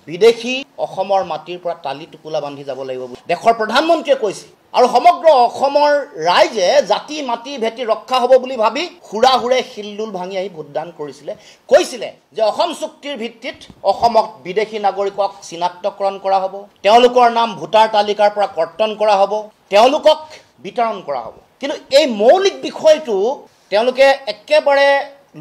বিদেশী অসমৰ মাটিৰ পৰা টালি টুকুলা বান্ধি যাব লাগিব দেশৰ প্ৰধানমন্ত্ৰীয়ে কৈছে আৰু সমগ্ৰ অসমৰ ৰাইজে জাতি মাটি ভেটি ৰক্ষা হ'ব বুলি ভাবি হুৰাহুৰে শিলদুল ভাঙি আহি ভোটদান কৰিছিলে কৈছিলে যে অসম চুক্তিৰ ভিত্তিত অসমক বিদেশী নাগৰিকক চিনাক্তকৰণ কৰা হ'ব তেওঁলোকৰ নাম ভোটাৰ তালিকাৰ পৰা কৰ্তন কৰা হ'ব তেওঁলোকক বিতৰণ কৰা হ'ব কিন্তু এই মৌলিক বিষয়টো তেওঁলোকে একেবাৰে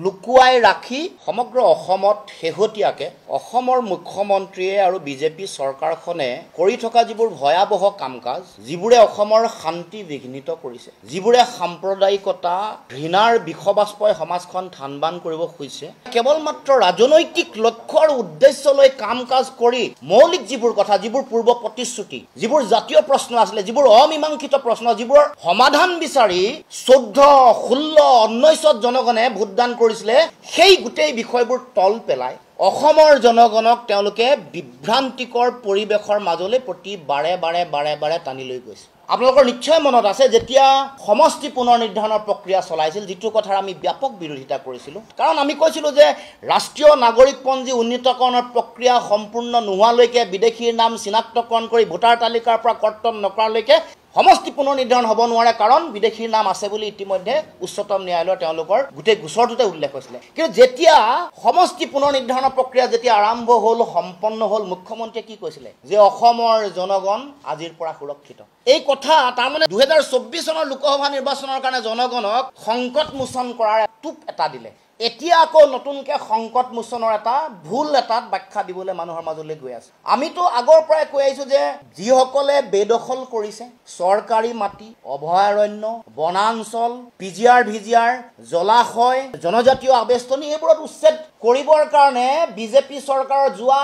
লুকুৱাই ৰাখি সমগ্ৰ অসমত শেহতীয়াকে অসমৰ মুখ্যমন্ত্ৰীয়ে আৰু বিজেপি চৰকাৰখনে কৰি থকা যিবোৰ ভয়াবহ কাম-কাজ যিবোৰে অসমৰ শান্তি বিঘ্নিত কৰিছে যিবোৰে সাম্প্ৰদায়িকতা ঘৃণাৰ বিষবাষ্পই সমাজখন থানবান কৰিব খুজিছে কেৱল মাত্ৰ ৰাজনৈতিক লক্ষ্য আৰু উদ্দেশ্য লৈ কাম-কাজ কৰি মৌলিক যিবোৰ কথা যিবোৰ পূৰ্ব প্ৰতিশ্ৰুতি যিবোৰ জাতীয় প্ৰশ্ন আছিলে যিবোৰ অমীমাংসিত প্ৰশ্ন যিবোৰ সমাধান বিচাৰি 14, 16, 19 জনগণে ভোটদান কৰিছিলে সেই গোটেই বিষয়বোৰ তল পেলাই অসমৰ জনগণক তেওঁলোকে বিভ্ৰান্তিকৰ পৰিবেশৰ মাজলৈ প্ৰতি বাৰে বাৰে টানি লৈ গৈছে আপোনালোকৰ নিশ্চয় মনত আছে যেতিয়া সমষ্টি পুনৰ নিৰ্ধাৰণৰ প্ৰক্ৰিয়া চলাইছিল যিটো কথাৰ আমি ব্যাপক বিৰোধিতা কৰিছিলোঁ কাৰণ আমি কৈছিলোঁ যে ৰাষ্ট্ৰীয় নাগৰিকপঞ্জী উন্নীতকৰণৰ প্ৰক্ৰিয়া সম্পূৰ্ণ নোহোৱালৈকে বিদেশীৰ নাম চিনাক্তকৰণ কৰি ভোটাৰ তালিকাৰ পৰা কৰ্তন নকৰালৈকে সমষ্টি পুনৰ নিৰ্ধাৰণ হ'ব নোৱাৰে কাৰণ বিদেশীৰ নাম আছে বুলি ইতিমধ্যে উচ্চতম ন্যায়ালয়ৰ তেওঁলোকৰ গোটেই গোচৰটোতে উল্লেখ হৈছিলে কিন্তু যেতিয়া সমষ্টি পুনৰ নিৰ্ধাৰণৰ প্ৰক্ৰিয়া যেতিয়া আৰম্ভ হ'ল সম্পন্ন হ'ল মুখ্যমন্ত্ৰীয়ে কি কৈছিলে যে অসমৰ জনগণ আজিৰ পৰা সুৰক্ষিত এই কথা তাৰমানে 2024 চনৰ লোকসভা নিৰ্বাচনৰ কাৰণে জনগণক সংকট মোচন কৰাৰ টুপ এটা দিলে এতিয়া আকৌ নতুনকৈ সংকট মোচনৰ এটা ভুল এটাত ব্যাখ্যা দিবলৈ মানুহৰ মাজলৈ গৈ আছে আমিতো আগৰ পৰাই কৈ আহিছোঁ যে যিসকলে বেদখল কৰিছে চৰকাৰী মাটি অভয়াৰণ্য বনাঞ্চল পিজিআৰ ভিজিআৰ জলাশয় জনজাতীয় আবেষ্টনী এইবোৰত উচ্ছেদ কৰিবৰ কাৰণে বিজেপি চৰকাৰৰ যোৱা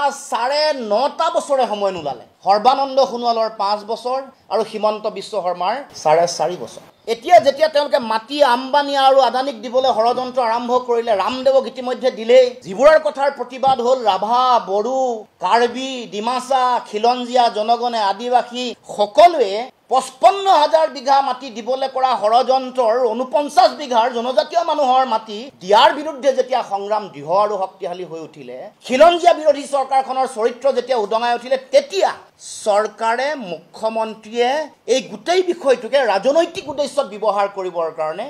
9.5 বছৰে সময় নোলালে সৰ্বানন্দ সোণোৱালৰ 5 বছৰ আৰু হিমন্ত বিশ্ব শৰ্মাৰ 4.5 বছৰ এতিয়া যেতিয়া তেওঁলোকে মাটি আম্বানী আৰু আদানীক দিবলৈ ষড়যন্ত্ৰ আৰম্ভ কৰিলে ৰামদেৱক ইতিমধ্যে দিলেই যিবোৰৰ কথাৰ প্ৰতিবাদ হ'ল ৰাভা বড়ো কাৰ্বি ডিমাচা খিলঞ্জীয়া জনগণে আদিবাসী সকলোৱে 55,000 বিঘা মাটি দিবলৈ কৰা ষড়যন্ত্ৰৰ 49 বিঘাৰ জনজাতীয় মানুহৰ মাটি দিয়াৰ বিৰুদ্ধে যেতিয়া সংগ্ৰাম দৃঢ় আৰু শক্তিশালী হৈ উঠিলে খিলঞ্জীয়া বিৰোধী চৰকাৰখনৰ চৰিত্ৰ যেতিয়া উদঙাই উঠিলে তেতিয়া চৰকাৰে মুখ্যমন্ত্ৰীয়ে এই গোটেই বিষয়টোকে ৰাজনৈতিক উদ্দেশ্যত ব্যৱহাৰ কৰিবৰ কাৰণে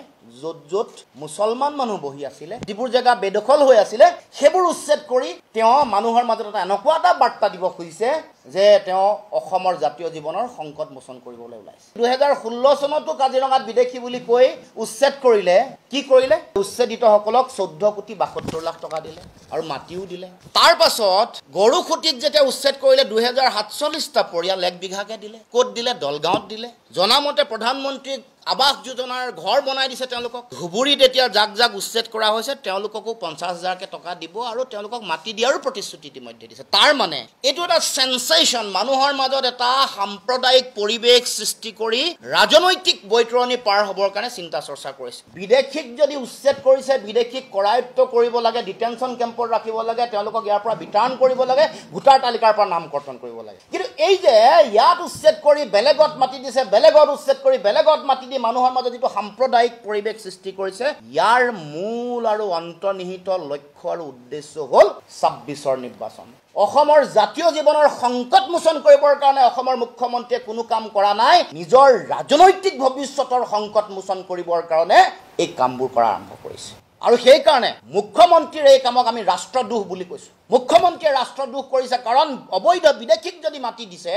য'ত মুছলমান মানুহ বহি আছিলে যিবোৰ জেগা বেদখল হৈ আছিলে সেইবোৰ উচ্ছেদ কৰি তেওঁ মানুহৰ মাজত এটা এনেকুৱা এটা বাৰ্তা দিব খুজিছে যে তেওঁ অসমৰ জাতীয় জীৱনৰ সংকট মোচন কৰিবলৈ ওলাইছে 2016 চনতো কাজিৰঙাত বিদেশী বুলি কৈ উচ্ছেদ কৰিলে কি কৰিলে উচ্ছেদিতসকলক 14,72,00,000 টকা দিলে আৰু মাটিও দিলে তাৰ পাছত গৰুখুটিত যেতিয়া উচ্ছেদ কৰিলে 2047টা পৰিয়াল 1 বিঘাকে দিলে ক'ত দিলে দলগাঁৱত দিলে জনামতে প্ৰধানমন্ত্ৰীক আবাস যোজনাৰ ঘৰ বনাই দিছে তেওঁলোকক ধুবুৰীত এতিয়া জাক উচ্ছেদ কৰা হৈছে তেওঁলোককো 50,000কে টকা দিব আৰু তেওঁলোকক মাটি দিয়াৰো প্ৰতিশ্ৰুতি ইতিমধ্যে দিছে তাৰ মানে এইটো এটা সেন্সেশন মানুহৰ মাজত এটা সাম্প্ৰদায়িক পৰিৱেশ সৃষ্টি কৰি ৰাজনৈতিক বৈতৰণি পাৰ হ'বৰ কাৰণে চিন্তা চৰ্চা কৰিছে বিদেশীক যদি উচ্ছেদ কৰিছে বিদেশীক কৰায়ত্ব কৰিব লাগে ডিটেনশন কেম্পত ৰাখিব লাগে তেওঁলোকক ইয়াৰ পৰা বিতৰণ কৰিব লাগে ভোটাৰ তালিকাৰ পৰা নাম কৰ্তন কৰিব লাগে কিন্তু এই যে ইয়াত উচ্ছেদ কৰি বেলেগত মাটি দিছে বেলেগত উচ্ছেদ কৰি বেলেগত মাটি মানুহৰ মাজত যিটো সাম্প্ৰদায়িক পৰিৱেশ সৃষ্টি কৰিছে ইয়াৰ মূল আৰু অন্তৰ্নিহিত লক্ষ্য আৰু উদ্দেশ্য হ'ল 26ৰ নিৰ্বাচন অসমৰ জাতীয় জীৱনৰ সংকট মোচন কৰিবৰ কাৰণে অসমৰ মুখ্যমন্ত্ৰীয়ে কোনো কাম কৰা নাই নিজৰ ৰাজনৈতিক ভৱিষ্যতৰ সংকট মোচন কৰিবৰ কাৰণে এই কামবোৰ কৰা আৰম্ভ কৰিছে আৰু সেই কাৰণে মুখ্যমন্ত্ৰীৰ এই কামক আমি ৰাষ্ট্ৰদ্ৰোহ বুলি কৈছোঁ মুখ্যমন্ত্ৰীয়ে ৰাষ্ট্ৰদ্ৰোহ কৰিছে কাৰণ অবৈধ বিদেশীক যদি মাটি দিছে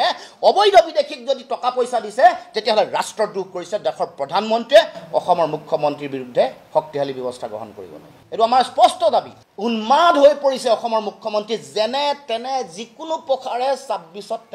অবৈধ বিদেশীক যদি টকা পইচা দিছে তেতিয়াহ'লে ৰাষ্ট্ৰদ্ৰোহ কৰিছে দেশৰ প্ৰধানমন্ত্ৰীয়ে অসমৰ মুখ্যমন্ত্ৰীৰ বিৰুদ্ধে শক্তিশালী ব্যৱস্থা গ্ৰহণ কৰিব লাগে এইটো আমাৰ স্পষ্ট দাবী উন্মাদ হৈ পৰিছে অসমৰ মুখ্যমন্ত্ৰী যেনে তেনে যিকোনো প্ৰকাৰে 26ত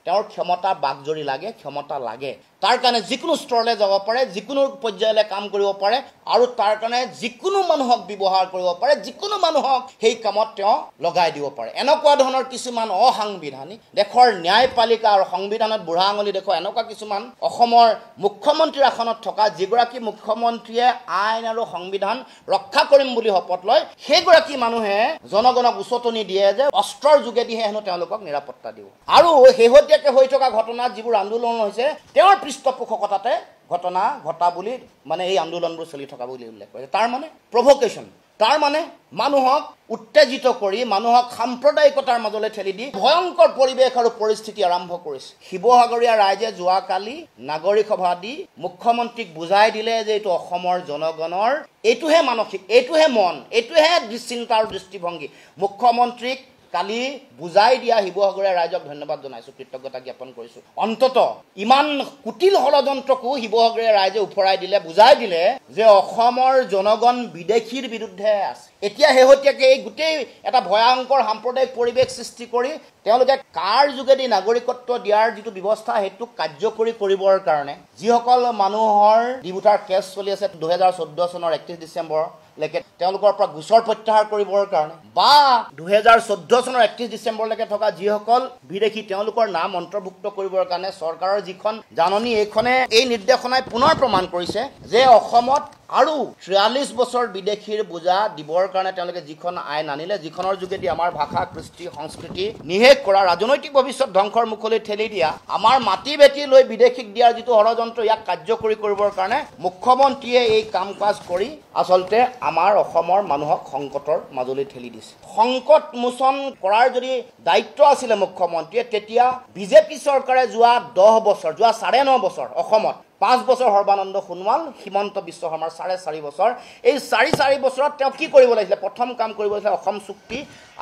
তেওঁৰ ক্ষমতা বাগজৰি লাগে ক্ষমতা লাগে তাৰ কাৰণে যিকোনো স্তৰলৈ যাব পাৰে যিকোনো পৰ্যায়লৈ কাম কৰিব পাৰে আৰু তাৰ কাৰণে যিকোনো মানুহক ব্যৱহাৰ কৰিব পাৰে যিকোনো মানুহক সেই কামত তেওঁ লগাই দিব পাৰে এনেকুৱা ধৰণৰ কিছুমান অসাংবিধানিক দেশৰ ন্যায়পালিকা আৰু সংবিধানত বুঢ়া আঙুলি দেখুৱা এনেকুৱা কিছুমান অসমৰ মুখ্যমন্ত্ৰীৰ আসনত থকা যিগৰাকী মুখ্যমন্ত্ৰীয়ে আইন আৰু সংবিধান ৰক্ষা কৰিম বুলি শপত লয় সেইগৰাকী মানুহে জনগণক উচতনি দিয়ে যে অস্ত্ৰৰ যোগেদিহে হেনো তেওঁলোকক নিৰাপত্তা দিব আৰু শেহতীয়াকৈ হৈ থকা ঘটনাত যিবোৰ আন্দোলন হৈছে তেওঁৰ পৃষ্ঠপোষকতাতে ঘটনা ঘটা বুলি মানে এই আন্দোলনবোৰ চলি থকা বুলি উল্লেখ কৰিছে তাৰ মানে প্ৰভোকেশ্যন তাৰ মানে মানুহক উত্তেজিত কৰি মানুহক সাম্প্ৰদায়িকতাৰ মাজলৈ ঠেলি দি ভয়ংকৰ পৰিৱেশ আৰু পৰিস্থিতি আৰম্ভ কৰিছে শিৱসাগৰীয়া ৰাইজে যোৱাকালি নাগৰিক সভা দি মুখ্যমন্ত্ৰীক বুজাই দিলে যে এইটো অসমৰ জনগণৰ এইটোহে মানসিক এইটোহে মন এইটোহে চিন্তা আৰু দৃষ্টিভংগী মুখ্যমন্ত্ৰীক কালি বুজাই দিয়া শিৱসাগৰীয়া ৰাইজক ধন্যবাদ জনাইছোঁ কৃতজ্ঞতা জ্ঞাপন কৰিছোঁ অন্তত ইমান কুটিল ষড়যন্ত্ৰকো শিৱসাগৰীয়া ৰাইজে উফৰাই দিলে বুজাই দিলে যে অসমৰ জনগণ বিদেশীৰ বিৰুদ্ধে আছে এতিয়া শেহতীয়াকৈ এই গোটেই এটা ভয়ংকৰ সাম্প্ৰদায়িক পৰিৱেশ সৃষ্টি কৰি তেওঁলোকে কাৰ যোগেদি নাগৰিকত্ব দিয়াৰ যিটো ব্যৱস্থা সেইটো কাৰ্যকৰী কৰিবৰ কাৰণে যিসকল মানুহৰ ডিবুটাৰ কেছ চলি আছে 2014 চনৰ 31 ডিচেম্বৰলৈকে তেওঁলোকৰ পৰা গোচৰ প্ৰত্যাহাৰ কৰিবৰ কাৰণে বা 2014 চনৰ 31 ডিচেম্বৰলৈকে থকা যিসকল বিদেশী তেওঁলোকৰ নাম অন্তৰ্ভুক্ত কৰিবৰ কাৰণে চৰকাৰৰ যিখন জাননী এইখনে এই নিৰ্দেশনাই পুনৰ প্ৰমাণ কৰিছে যে অসমত আৰু 43 বছৰ বিদেশীৰ বোজা দিবৰ কাৰণে তেওঁলোকে যিখন আইন আনিলে যিখনৰ যোগেদি আমাৰ ভাষা কৃষ্টি সংস্কৃতি নিশেষ কৰা ৰাজনৈতিক ভৱিষ্যত ধ্বংসৰ মুখলৈ ঠেলি দিয়া আমাৰ মাটি ভেটি লৈ বিদেশীক দিয়াৰ যিটো ষড়যন্ত্ৰ ইয়াক কাৰ্যকৰী কৰিবৰ কাৰণে মুখ্যমন্ত্ৰীয়ে এই কাম কাজ কৰি আচলতে আমাৰ অসমৰ মানুহক সংকটৰ মাজলৈ ঠেলি দিছে সংকট মোচন কৰাৰ যদি দায়িত্ব আছিলে মুখ্যমন্ত্ৰীয়ে তেতিয়া বিজেপি চৰকাৰে যোৱা 10 বছৰ যোৱা 9.5 বছৰ অসমত 5 বছৰ সৰ্বানন্দ সোণোৱাল হিমন্ত বিশ্ব শৰ্মাৰ 4.5 বছৰ এই 4.5 বছৰত তেওঁ কি কৰিব লাগিছিলে প্ৰথম কাম কৰিব লাগিছিলে অসম চুক্তি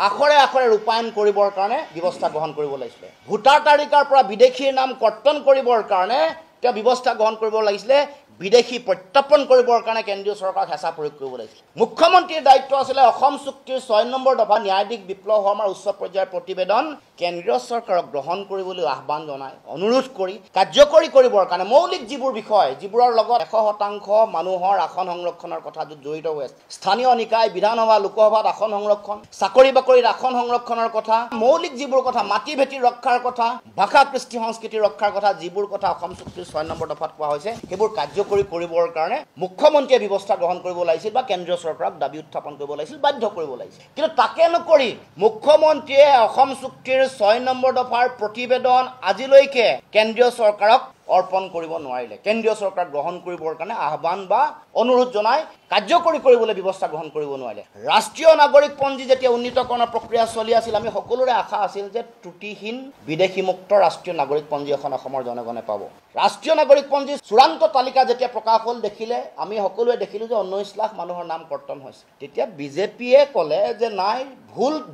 আখৰে আখৰে ৰূপায়ণ কৰিবৰ কাৰণে ব্যৱস্থা গ্ৰহণ কৰিব লাগিছিলে ভোটাৰ তালিকাৰ পৰা বিদেশীৰ নাম কৰ্তন কৰিবৰ কাৰণে তেওঁ ব্যৱস্থা গ্ৰহণ কৰিব লাগিছিলে বিদেশী প্ৰত্যাপন কৰিবৰ কাৰণে কেন্দ্ৰীয় চৰকাৰক হেঁচা প্ৰয়োগ কৰিব লাগিছিল মুখ্যমন্ত্ৰীৰ দায়িত্ব আছিলে অসম চুক্তিৰ 6 নম্বৰ দফা ন্যায়াধীশ বিপ্লৱ শৰ্মাৰ উচ্চ পৰ্যায়ৰ প্ৰতিবেদন কেন্দ্ৰীয় চৰকাৰক গ্ৰহণ কৰিবলৈ আহ্বান জনাই অনুৰোধ কৰি কাৰ্যকৰী কৰিবৰ কাৰণে মৌলিক যিবোৰ বিষয় যিবোৰৰ লগত 100% মানুহৰ আসন সংৰক্ষণৰ কথা জড়িত হৈ আছে স্থানীয় নিকায় বিধানসভা লোকসভাত আসন সংৰক্ষণ চাকৰি বাকৰিত আসন সংৰক্ষণৰ কথা মৌলিক যিবোৰ কথা মাটি ভেটি ৰক্ষাৰ কথা ভাষা কৃষ্টি সংস্কৃতি ৰক্ষাৰ কথা যিবোৰ কথা অসম চুক্তিৰ 6 নম্বৰ দফাত কোৱা হৈছে সেইবোৰ কাৰ্যকৰী কৰিবৰ কাৰণে মুখ্যমন্ত্ৰীয়ে ব্যৱস্থা গ্ৰহণ কৰিব লাগিছিল বা কেন্দ্ৰীয় চৰকাৰক দাবী উত্থাপন কৰিব লাগিছিল বাধ্য কৰিব লাগিছিল কিন্তু তাকে নকৰি মুখ্যমন্ত্ৰীয়ে অসম চুক্তিৰ 6 নম্বৰ দফাৰ প্ৰতিবেদন আজিলৈকে কেন্দ্ৰীয় চৰকাৰক অৰ্পণ কৰিব নোৱাৰিলে কেন্দ্ৰীয় চৰকাৰ গ্ৰহণ কৰিবৰ কাৰণে আহ্বান বা অনুৰোধ জনাই কাৰ্যকৰী কৰিবলৈ ব্যৱস্থা গ্ৰহণ কৰিব নোৱাৰিলে ৰাষ্ট্ৰীয় নাগৰিকপঞ্জী যেতিয়া উন্নীতকৰণৰ প্ৰক্ৰিয়া চলি আছিল আমি সকলোৰে আশা আছিল যে ত্ৰুটিহীন বিদেশীমুক্ত ৰাষ্ট্ৰীয় নাগৰিকপঞ্জী এখন অসমৰ জনগণে পাব ৰাষ্ট্ৰীয় নাগৰিকপঞ্জীৰ চূড়ান্ত তালিকা যেতিয়া প্ৰকাশ হ'ল দেখিলে আমি সকলোৱে দেখিলোঁ যে 19 লাখ মানুহৰ নাম কৰ্তন হৈছে তেতিয়া বিজেপিয়ে ক'লে যে নাই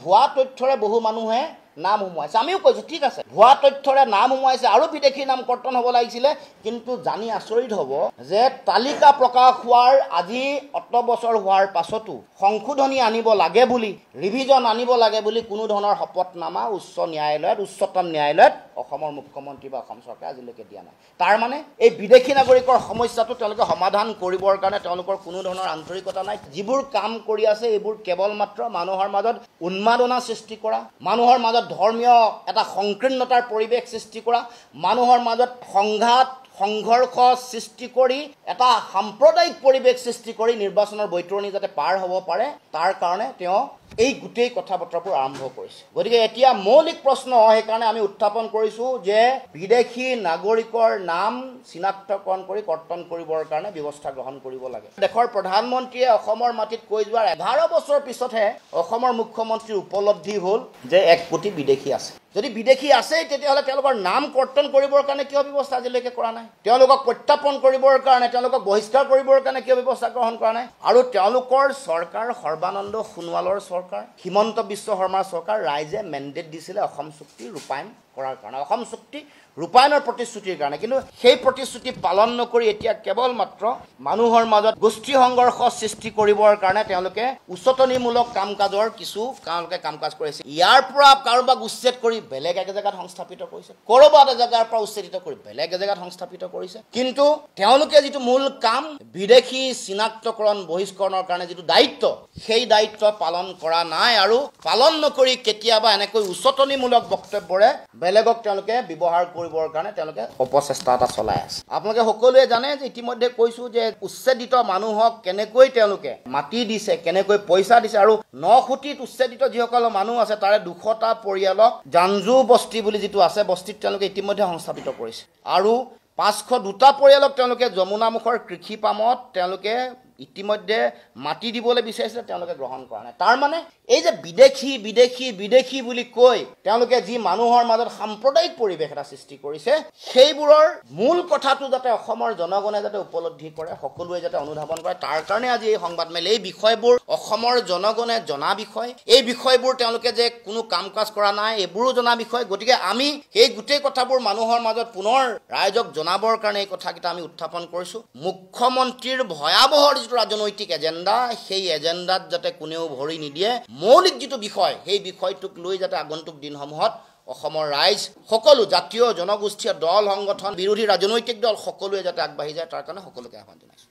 ভুৱা তথ্যৰে বহু মানুহে নাম সোমোৱাইছে আমিও কৈছোঁ ঠিক আছে ভুৱা তথ্যৰে নাম সোমোৱাইছে আৰু বিদেশী নাম কৰ্তন হ'ব লাগিছিলে কিন্তু জানি আচৰিত হ'ব যে তালিকা প্ৰকাশ হোৱাৰ আজি অত বছৰ হোৱাৰ পাছতো সংশোধনী আনিব লাগে বুলি ৰিভিজন আনিব লাগে বুলি কোনো ধৰণৰ শপতনামা উচ্চতম ন্যায়ালয়ত অসমৰ মুখ্যমন্ত্ৰী বা অসম চৰকাৰে আজিলৈকে দিয়া নাই তাৰ মানে এই বিদেশী নাগৰিকৰ সমস্যাটো তেওঁলোকে সমাধান কৰিবৰ কাৰণে তেওঁলোকৰ কোনো ধৰণৰ আন্তৰিকতা নাই যিবোৰ কাম কৰি আছে এইবোৰ কেৱল মাত্ৰ মানুহৰ মাজত উন্মাদনা সৃষ্টি কৰা মানুহৰ মাজত ধৰ্মীয় এটা সংকীৰ্ণতাৰ পৰিৱেশ সৃষ্টি কৰা মানুহৰ মাজত সংঘাত সংঘৰ্ষ সৃষ্টি কৰি এটা সাম্প্ৰদায়িক পৰিৱেশ সৃষ্টি কৰি নিৰ্বাচনৰ বৈতৰণি যাতে পাৰ হ'ব পাৰে তাৰ কাৰণে তেওঁ এই গোটেই কথা বতৰাবোৰ আৰম্ভ কৰিছে গতিকে এতিয়া মৌলিক প্ৰশ্ন সেইকাৰণে আমি উত্থাপন কৰিছোঁ যে বিদেশী নাগৰিকৰ নাম চিনাক্তকৰণ কৰি কৰ্তন কৰিবৰ কাৰণে ব্যৱস্থা গ্ৰহণ কৰিব লাগে দেশৰ প্ৰধানমন্ত্ৰীয়ে অসমৰ মাটিত কৈ যোৱাৰ 11 বছৰ পিছতহে অসমৰ মুখ্যমন্ত্ৰীৰ উপলব্ধি হ'ল যে 1 কোটি বিদেশী আছে যদি বিদেশী আছে তেতিয়াহ'লে তেওঁলোকৰ নাম কৰ্তন কৰিবৰ কাৰণে কিয় ব্যৱস্থা আজিলৈকে কৰা নাই তেওঁলোকক প্ৰত্যাপন কৰিবৰ কাৰণে তেওঁলোকক বহিষ্কাৰ কৰিবৰ কাৰণে কিয় ব্যৱস্থা গ্ৰহণ কৰা নাই আৰু তেওঁলোকৰ চৰকাৰ সৰ্বানন্দ সোণোৱালৰ চৰকাৰ হিমন্ত বিশ্ব শৰ্মাৰ চৰকাৰ ৰাইজে মেণ্ডেট দিছিলে অসম চুক্তি ৰূপায়ণ কৰাৰ কাৰণে অসম চুক্তি ৰূপায়ণৰ প্ৰতিশ্ৰুতিৰ কাৰণে কিন্তু সেই প্ৰতিশ্ৰুতি পালন নকৰি এতিয়া কেৱল মাত্ৰ মানুহৰ মাজত গোষ্ঠী সংঘৰ্ষ সৃষ্টি কৰিবৰ কাৰণে তেওঁলোকে উচতনিমূলক কাম কাজৰ কিছু তেওঁলোকে কাম কাজ কৰিছে ইয়াৰ পৰা কাৰোবাক উচ্ছেদ কৰি বেলেগ এক জেগাত সংস্থাপিত কৰিছে ক'ৰবাত জেগাৰ পৰা উচ্ছেদিত কৰি বেলেগ জেগাত সংস্থাপিত কৰিছে কিন্তু তেওঁলোকে যিটো মূল কাম বিদেশী চিনাক্তকৰণ বহিষ্কৰণৰ কাৰণে যিটো দায়িত্ব সেই দায়িত্ব পালন কৰা নাই আৰু পালন নকৰি কেতিয়াবা এনেকৈ উচতনিমূলক বক্তব্যৰে বেলেগক তেওঁলোকে ব্যৱহাৰ কৰিবৰ কাৰণে তেওঁলোকে অপচেষ্টা এটা চলাই আছে আপোনালোকে সকলোৱে জানে যে ইতিমধ্যে কৈছোঁ যে উচ্ছেদিত মানুহক কেনেকৈ তেওঁলোকে মাটি দিছে কেনেকৈ পইচা দিছে আৰু 9 কোটিত উচ্ছেদিত যিসকল মানুহ আছে তাৰে 200টা পৰিয়ালক জাঞ্জু বস্তি বুলি যিটো আছে বস্তিত তেওঁলোকে ইতিমধ্যে সংস্থাপিত কৰিছে আৰু 502টা পৰিয়ালক তেওঁলোকে যমুনামুখৰ কৃষি পামত তেওঁলোকে ইতিমধ্যে মাটি দিবলৈ বিচাৰিছিলে তেওঁলোকে গ্ৰহণ কৰা নাই তাৰ মানে এই যে বিদেশী বিদেশী বিদেশী বুলি কৈ তেওঁলোকে যি মানুহৰ মাজত সাম্প্ৰদায়িক পৰিৱেশ এটা সৃষ্টি কৰিছে সেইবোৰৰ মূল কথাটো যাতে অসমৰ জনগণে যাতে উপলব্ধি কৰে সকলোৱে যাতে অনুধাৱন কৰে তাৰ কাৰণে আজি এই সংবাদমেল এই বিষয়বোৰ অসমৰ জনগণে জনা বিষয় এই বিষয়বোৰ তেওঁলোকে যে কোনো কাম কাজ কৰা নাই এইবোৰো জনা বিষয় গতিকে আমি এই গোটেই কথাবোৰ মানুহৰ মাজত পুনৰ ৰাইজক জনাবৰ কাৰণে এই কথাকেইটা আমি উত্থাপন কৰিছো মুখ্যমন্ত্ৰীৰ ভয়াৱহ যিটো ৰাজনৈতিক এজেণ্ডা সেই এজেণ্ডাত যাতে কোনেও ভৰি নিদিয়ে মৌলিক যিটো বিষয় সেই বিষয়টোক লৈ যাতে আগন্তুক দিনসমূহত অসমৰ ৰাইজ সকলো জাতীয় জনগোষ্ঠীয় দল সংগঠন বিৰোধী ৰাজনৈতিক দল সকলোৱে যাতে আগবাঢ়ি যায় তাৰ কাৰণে সকলোকে আহ্বান জনাইছো